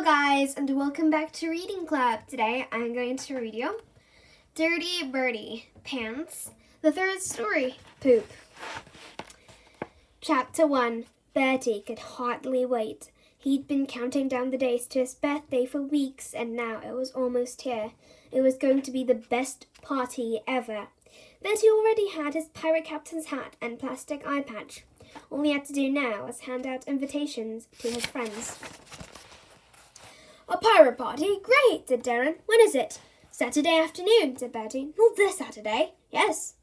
guys, and welcome back to Reading Club. Today I'm going to read you Dirty Bertie, Pants, the third story, Poop. Chapter 1. Bertie could hardly wait. He'd been counting down the days to his birthday for weeks, and now it was almost here. It was going to be the best party ever. Bertie already had his pirate captain's hat and plastic eye patch. All he had to do now was hand out invitations to his friends. "A pirate party? Great," said Darren. "When is it?" "Saturday afternoon," said Bertie. "Not this Saturday?" "Yes."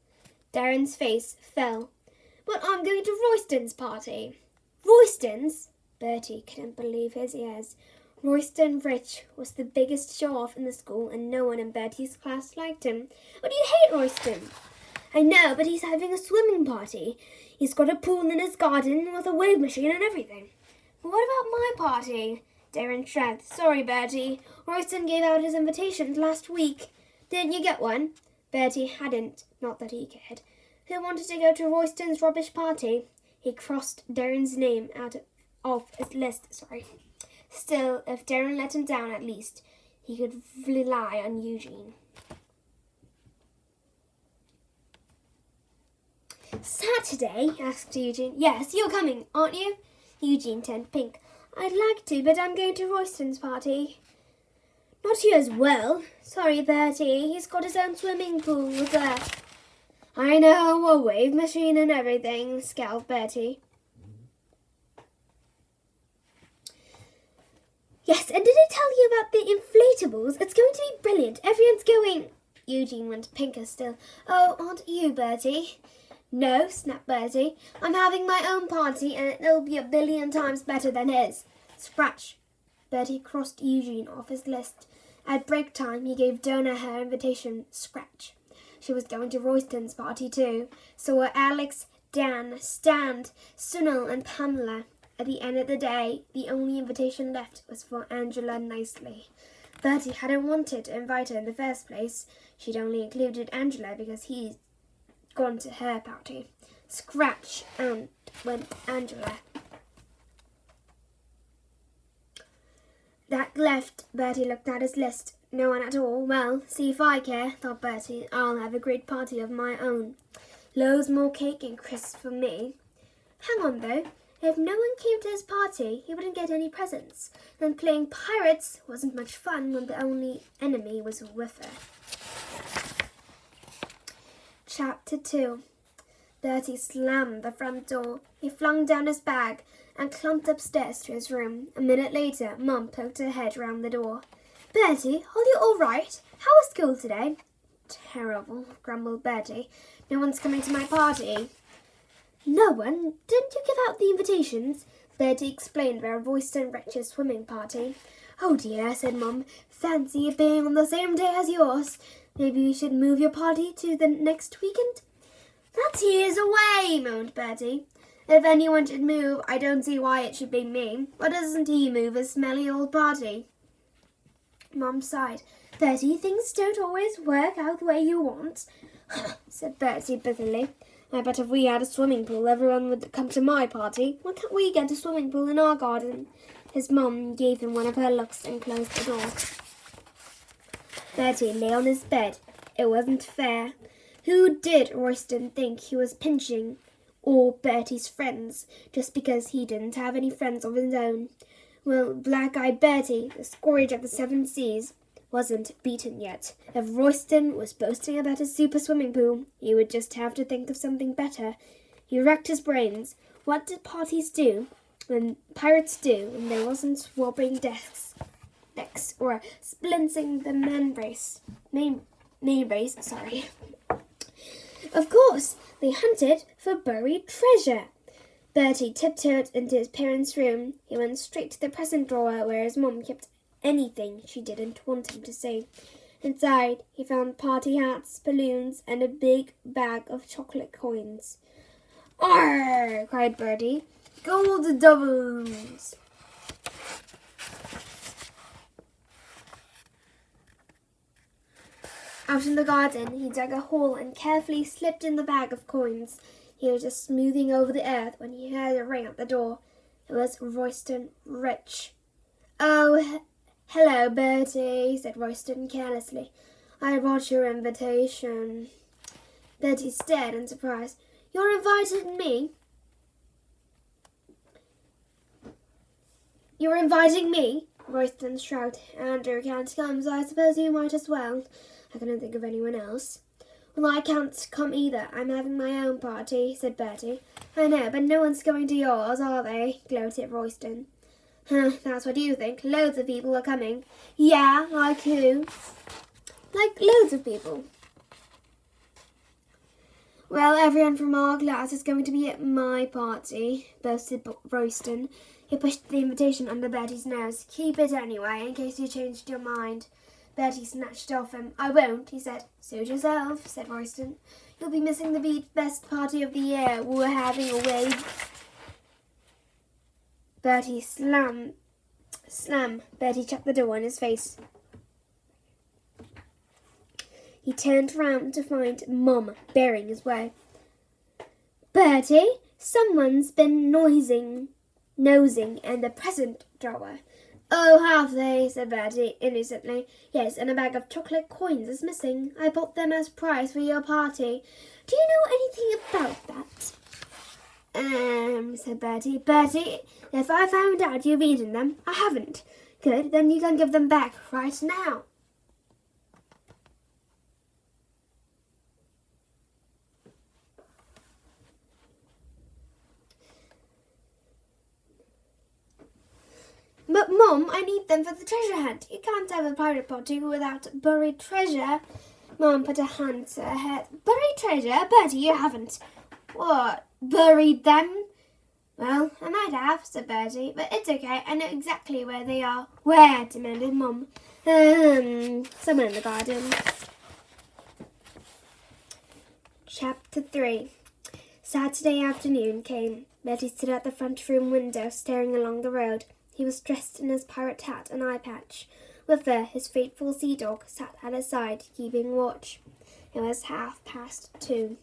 Darren's face fell. "But I'm going to Royston's party." "Royston's?" Bertie couldn't believe his ears. Royston Rich was the biggest show-off in the school, and no one in Bertie's class liked him. "But you hate Royston." "I know, but he's having a swimming party. He's got a pool in his garden with a wave machine and everything." "But what about my party?" Darren shrugged. "Sorry, Bertie. Royston gave out his invitations last week. Didn't you get one?" Bertie hadn't, not that he cared. Who wanted to go to Royston's rubbish party? He crossed Darren's name out of his list, Still, if Darren let him down, at least he could rely on Eugene. "Saturday?" asked Eugene. "Yes, you're coming, aren't you?" Eugene turned pink. "I'd like to, but I'm going to Royston's party." "Not you as well." "Sorry, Bertie. He's got his own swimming pool with a—" "I know, a wave machine and everything," scowled Bertie. "Yes, and did I tell you about the inflatables? It's going to be brilliant. Everyone's going—" Eugene went pinker still. "Oh, aren't you, Bertie?" "No," snapped Bertie. "I'm having my own party, and it'll be a billion times better than his." Scratch. Bertie crossed Eugene off his list. At break time, he gave Donna her invitation. Scratch. She was going to Royston's party too. So were Alex, Dan, Stan, Sunil, and Pamela. At the end of the day, the only invitation left was for Angela Nicely. Bertie hadn't wanted to invite her in the first place. She'd only included Angela because he'd gone to her party. Scratch, and went Angela. That left Bertie looked at his list. No one at all. Well, see if I care, thought Bertie. I'll have a great party of my own. Loads more cake and crisps for me. Hang on, though. If no one came to his party, he wouldn't get any presents. And playing pirates wasn't much fun when the only enemy was with her. Chapter 2. Bertie slammed the front door. He flung down his bag and clumped upstairs to his room. A minute later, Mum poked her head round the door. "Bertie, are you all right? How was school today?" "Terrible," grumbled Bertie. "No one's coming to my party." "No one? Didn't you give out the invitations?" Bertie explained about Royston Rich's swimming party. "Oh dear," said Mum. "Fancy it being on the same day as yours. Maybe we should move your party to the next weekend?" "That's years away," moaned Bertie. "If anyone should move, I don't see why it should be me. Why doesn't he move his smelly old party?" Mum sighed. "Bertie, things don't always work out the way you want," said Bertie bitterly. "I bet if we had a swimming pool, everyone would come to my party. Why can't we get a swimming pool in our garden?" His mum gave him one of her looks and closed the door. Bertie lay on his bed. It wasn't fair. Who did Royston think he was pinching? All Bertie's friends, just because he didn't have any friends of his own. Well, black-eyed Bertie, the scourge of the seven seas, wasn't beaten yet. If Royston was boasting about his super swimming pool, he would just have to think of something better. He racked his brains. What did parties do? When pirates do, when there wasn't swapping decks or splinting the main race. Of course, they hunted for buried treasure. Bertie tiptoed into his parents' room. He went straight to the present drawer where his mum kept anything she didn't want him to see. Inside, he found party hats, balloons, and a big bag of chocolate coins. "Arr!" cried Bertie. "Gold doubloons!" Out in the garden, he dug a hole and carefully slipped in the bag of coins. He was just smoothing over the earth when he heard a ring at the door. It was Royston Rich. "Oh, Hello, Bertie, said Royston carelessly. I brought your invitation. Bertie stared in surprise. You're inviting me? You're inviting me? Royston shrugged. Andrew can't come, so I suppose you might as well. I couldn't think of anyone else. Well, I can't come either. I'm having my own party, said Bertie. I know, but no one's going to yours, are they? Gloated Royston. Huh, that's what you think. Loads of people are coming. Yeah, like who? Like loads of people. Well, everyone from our class is going to be at my party, boasted Royston. He pushed the invitation under Bertie's nose. Keep it anyway, in case you changed your mind. Bertie snatched it off him. I won't, he said. Suit yourself, said Royston. You'll be missing the best party of the year. We're having a wave. Bertie slam. Bertie shut the door in his face. He turned round to find Mum bearing his way. Bertie, someone's been nosing in the present drawer. Oh, have they? Said Bertie innocently. Yes, and a bag of chocolate coins is missing. I bought them as prize for your party. Do you know anything about that? Said Bertie. Bertie, if I found out you've eaten them, I haven't. Good, then you can give them back right now. But, Mum, I need them for the treasure hunt. You can't have a pirate party without buried treasure. Mum put a hand to her head. Buried treasure? Bertie, you haven't. What? Buried them? Well, I might have, said Bertie, but it's okay. I know exactly where they are. Where? Demanded Mum. Somewhere in the garden. Chapter 3. Saturday afternoon came. Bertie stood at the front room window, staring along the road. He was dressed in his pirate hat and eye patch. Whiffer, his faithful sea dog, sat at his side, keeping watch. It was 2:30.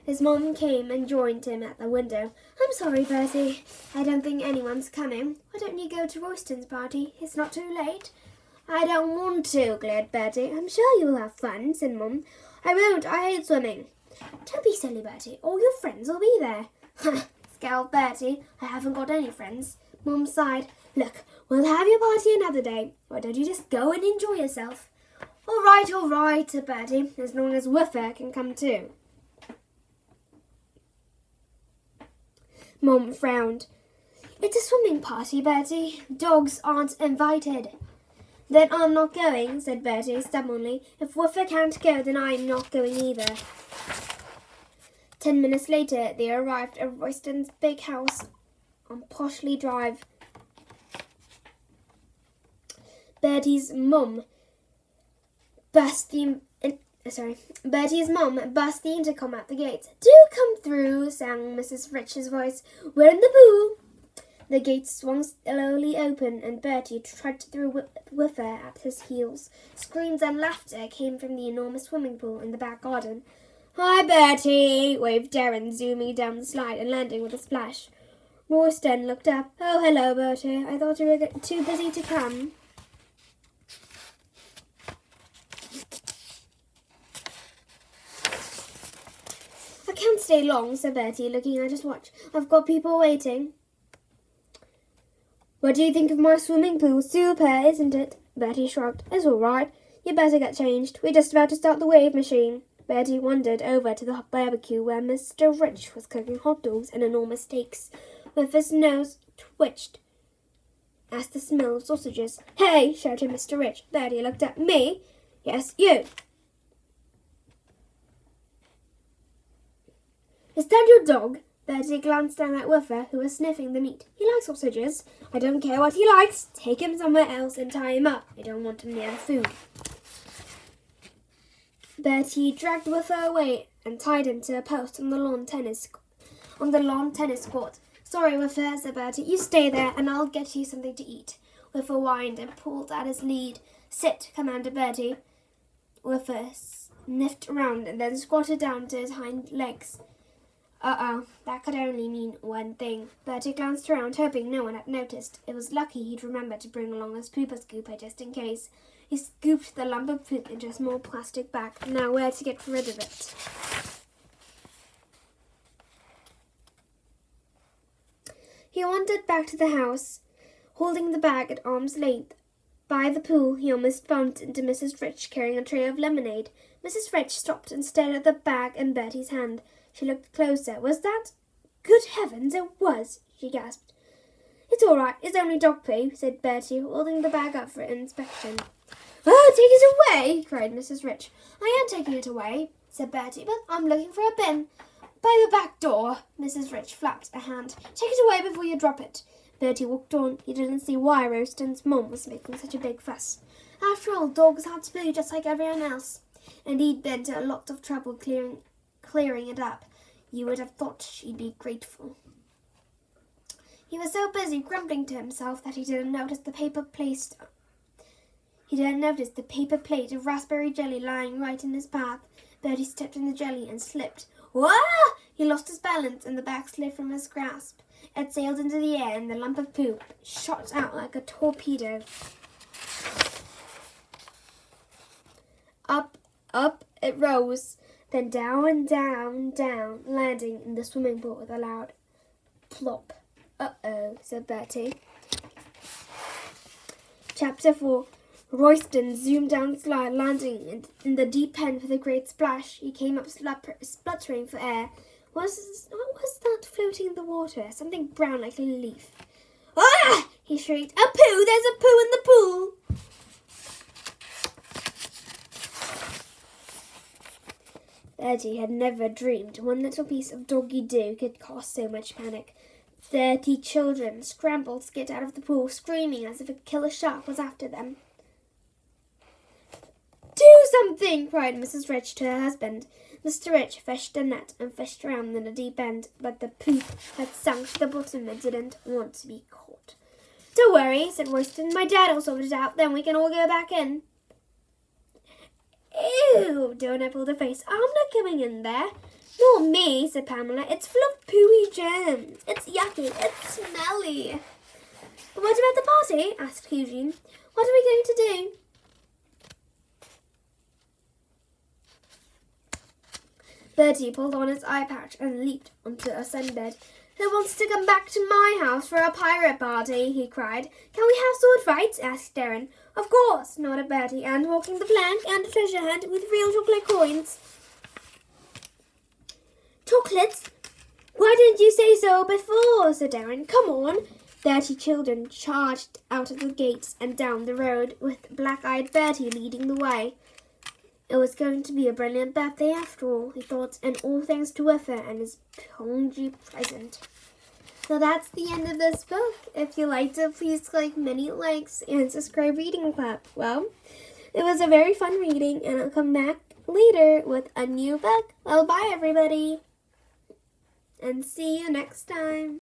His mum came and joined him at the window. I'm sorry, Bertie. I don't think anyone's coming. Why don't you go to Royston's party? It's not too late. I don't want to, glared Bertie. I'm sure you'll have fun, said Mum. I won't. I hate swimming. Don't be silly, Bertie. All your friends will be there. Scowled Bertie. I haven't got any friends. Mum sighed. Look, we'll have your party another day. Why don't you just go and enjoy yourself? All right, said Bertie, as long as Whiffer can come too. Mum frowned. It's a swimming party, Bertie. Dogs aren't invited. Then I'm not going, said Bertie stubbornly. If Whiffer can't go, then I'm not going either. 10 minutes later, they arrived at Royston's big house on Poshley Drive. Bertie's mum burst the intercom at the gates. Do come through, sang Mrs. Rich's voice. We're in the pool. The gates swung slowly open, and Bertie trudged through Whiffer at his heels. Screams and laughter came from the enormous swimming pool in the back garden. Hi, Bertie, waved Darren, zooming down the slide and landing with a splash. Royston looked up. Oh, hello, Bertie. I thought you were too busy to come. I can't stay long, said Bertie, looking at his watch. I've got people waiting. What do you think of my swimming pool? Super, isn't it? Bertie shrugged. It's all right. You'd better get changed. We're just about to start the wave machine. Bertie wandered over to the barbecue where Mr. Rich was cooking hot dogs and enormous steaks. With his nose twitched as the smell of sausages. Hey, shouted Mr. Rich. Bertie looked at me. Yes, you. Is that your dog? Bertie glanced down at Whiffer, who was sniffing the meat. He likes sausages. I don't care what he likes. Take him somewhere else and tie him up. I don't want him near the food. Bertie dragged Whiffer away and tied him to a post on the lawn tennis court. Sorry, Whiffer, said Bertie. You stay there and I'll get you something to eat. Whiffer whined and pulled at his lead. Sit, commanded Bertie. Whiffer sniffed around and then squatted down to his hind legs. Uh-oh, that could only mean one thing. Bertie glanced around, hoping no one had noticed. It was lucky he'd remembered to bring along his pooper scooper just in case. He scooped the lump of poop into a small plastic bag. Now where to get rid of it? He wandered back to the house, holding the bag at arm's length. By the pool, he almost bumped into Mrs. Rich carrying a tray of lemonade. Mrs. Rich stopped and stared at the bag in Bertie's hand. She looked closer. Was that? Good heavens, it was, she gasped. It's all right. It's only dog poo, said Bertie, holding the bag up for inspection. Oh, take it away, cried Mrs. Rich. I am taking it away, said Bertie, but I'm looking for a bin. By the back door. Mrs. Rich flapped a hand. Take it away before you drop it. Bertie walked on. He didn't see why Roaston's mum was making such a big fuss. After all, dogs had to poo just like everyone else, and he'd been to a lot of trouble clearing it up. You would have thought she'd be grateful. He was so busy grumbling to himself that he didn't notice the paper plate of raspberry jelly lying right in his path. Bertie stepped in the jelly and slipped. Wah! He lost his balance and the bag slid from his grasp. It sailed into the air and the lump of poop shot out like a torpedo. Up, up it rose, then down, down, down, landing in the swimming pool with a loud plop. Uh-oh, said Bertie. Chapter 4. Royston zoomed down the slide, landing in the deep end with a great splash. He came up spluttering for air. What was that floating in the water? Something brown like a leaf. Ah! He shrieked. A poo! There's a poo in the pool! Bertie had never dreamed one little piece of doggy-do could cause so much panic. 30 children scrambled to get out of the pool, screaming as if a killer shark was after them. Do something! Cried Mrs. Rich to her husband. Mr. Rich fished a net and fished around in the deep end, but the poop had sunk to the bottom and didn't want to be caught. Don't worry, said Royston. My dad will sort it out, then we can all go back in. Ew, Donna pulled her face. I'm not coming in there. Not me, said Pamela. It's full of pooey germs. It's yucky. It's smelly. What about the party? Asked Eugene. What are we going to do? Bertie pulled on his eye patch and leaped onto a sunbed. Who wants to come back to my house for a pirate party? He cried. Can we have sword fights? Asked Darren. Of course, nodded Bertie, and walking the plank and a treasure hunt with real chocolate coins. Chocolates? Why didn't you say so before? Said Darren. Come on. 30 children charged out of the gates and down the road, with black-eyed Bertie leading the way. It was going to be a brilliant birthday after all, he thought, and all thanks to Wiffer and his pongee present. So that's the end of this book. If you liked it, please click many likes and subscribe Reading Club. Well, it was a very fun reading, and I'll come back later with a new book. Well, bye everybody, and see you next time.